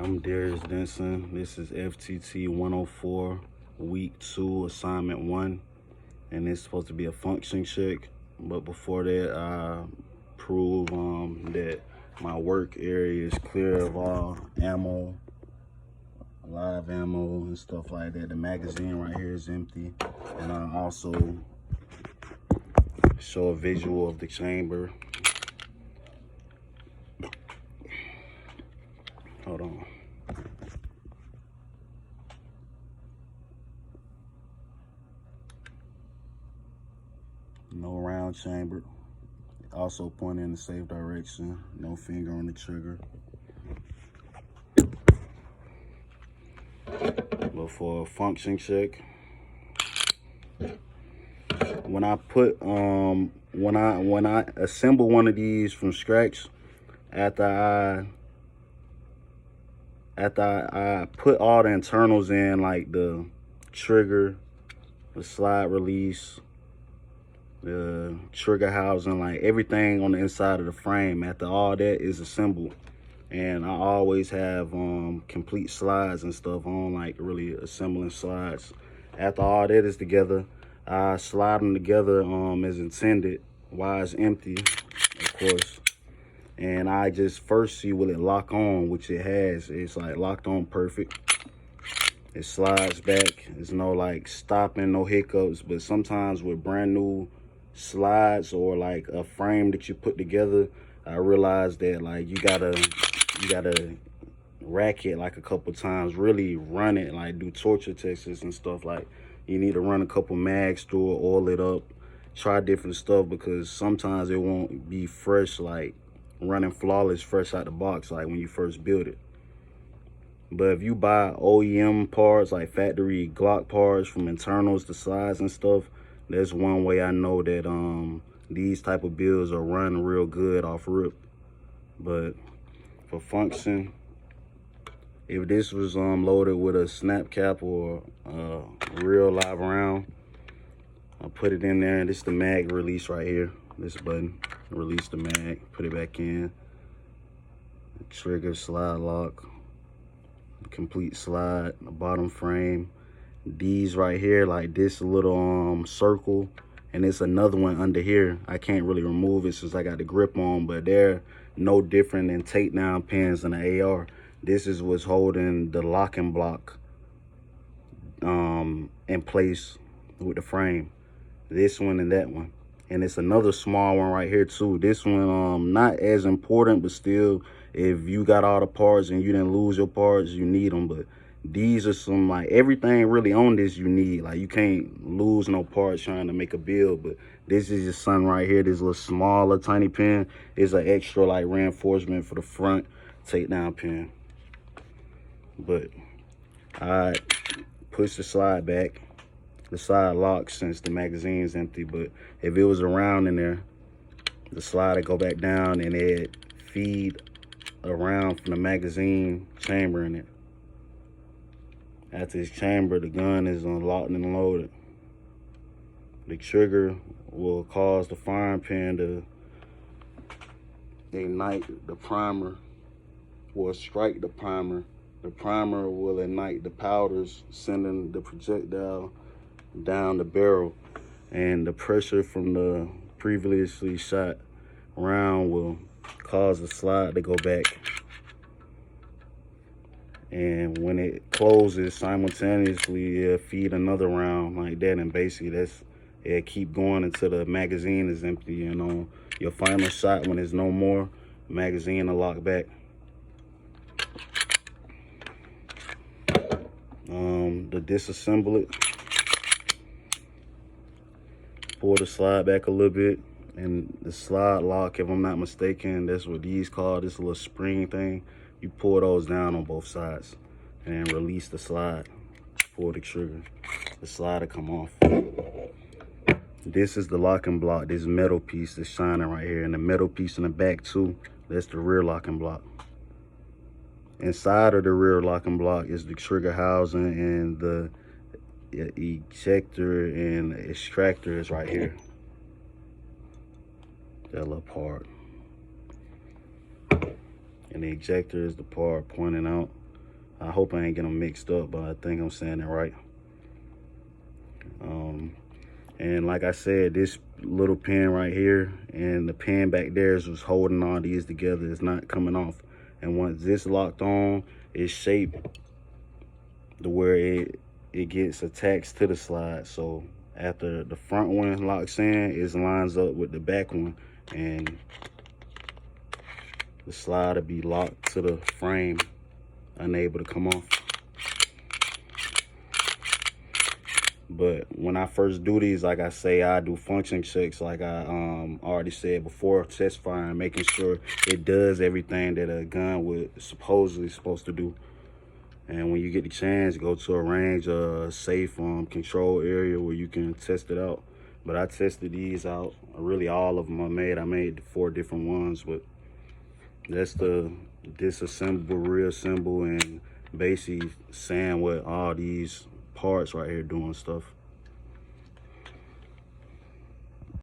I'm Darius Denson. This is FTT 104, week 2, assignment 1, and it's supposed to be a function check. But before that, I prove that my work area is clear of all ammo, live ammo, and stuff like that. The magazine right here is empty, and I also show a visual of the chamber. Hold on. No round chamber. Also pointing in the safe direction. No finger on the trigger. But for a function check, when I put when I assemble one of these from scratch, after I put all the internals in, like the trigger, the slide release, the trigger housing, like everything on the inside of the frame, after all that is assembled, and I always have complete slides and stuff. I don't like really assembling slides. After all that is together, I slide them together as intended while it's empty, of course. And I just first see will it lock on, which it has. It's like locked on perfect. It slides back. There's no like stopping, no hiccups. But sometimes with brand new slides or like a frame that you put together, I realized that like you gotta rack it like a couple times, really run it, like do torture tests and stuff. Like you need to run a couple mags through it, oil it up, try different stuff, because sometimes it won't be fresh, like running flawless fresh out the box, like when you first build it. But if you buy OEM parts, like factory Glock parts, from internals to slides and stuff, that's one way I know that these type of builds are run real good off rip. But for function, if this was loaded with a snap cap or a real live round, I'll put it in there, and this is the mag release right here. This button, release the mag, put it back in. Trigger, slide lock, complete slide, the bottom frame. These right here, like this little circle, and it's another one under here. I can't really remove it since I got the grip on, but they're no different than takedown pins in the AR. This is what's holding the locking block in place with the frame. This one and that one. And it's another small one right here too. This one not as important, but still, if you got all the parts and you didn't lose your parts, you need them. But these are some, like, everything really on this you need. Like, you can't lose no parts trying to make a build. But this is just something right here. This little smaller tiny pin is an extra like reinforcement for the front takedown pin. But I push the slide back. The slide locks since the magazine is empty, but if it was around in there, the slide would go back down and it'd feed around from the magazine chamber in it. After this chamber, the gun is unlocked and loaded. The trigger will cause the firing pin to ignite the primer, or strike the primer. The primer will ignite the powders, sending the projectile down the barrel, and the pressure from the previously shot round will cause the slide to go back. And when it closes simultaneously, it'll feed another round like that, and basically it'll keep going until the magazine is empty. And on your final shot, when there's no more, the magazine will lock back. To disassemble it, pull the slide back a little bit, and the slide lock, if I'm not mistaken, that's what these call, this little spring thing. You pull those down on both sides and then release the slide. Pull the trigger, the slide will come off. This is the locking block, this metal piece that's shining right here, and the metal piece in the back too, that's the rear locking block. Inside of the rear locking block is the trigger housing, and the ejector and the extractor is right here. That little part. And the ejector is the part pointing out. I hope I ain't getting them mixed up, but I think I'm saying it right. And like I said, this little pin right here and the pin back there is what's holding all these together. It's not coming off. And once this locked on, it's shaped to where it gets attached to the slide. So after the front one locks in, it lines up with the back one, and the slide will be locked to the frame, unable to come off. But when I first do these, like I say, I do function checks, like I already said before, test firing, making sure it does everything that a gun would supposedly supposed to do. And when you get the chance, go to a range, safe control area where you can test it out. But I tested these out, really all of them I made 4 different ones, but that's the disassemble, reassemble, and basically saying what all these parts right here doing stuff.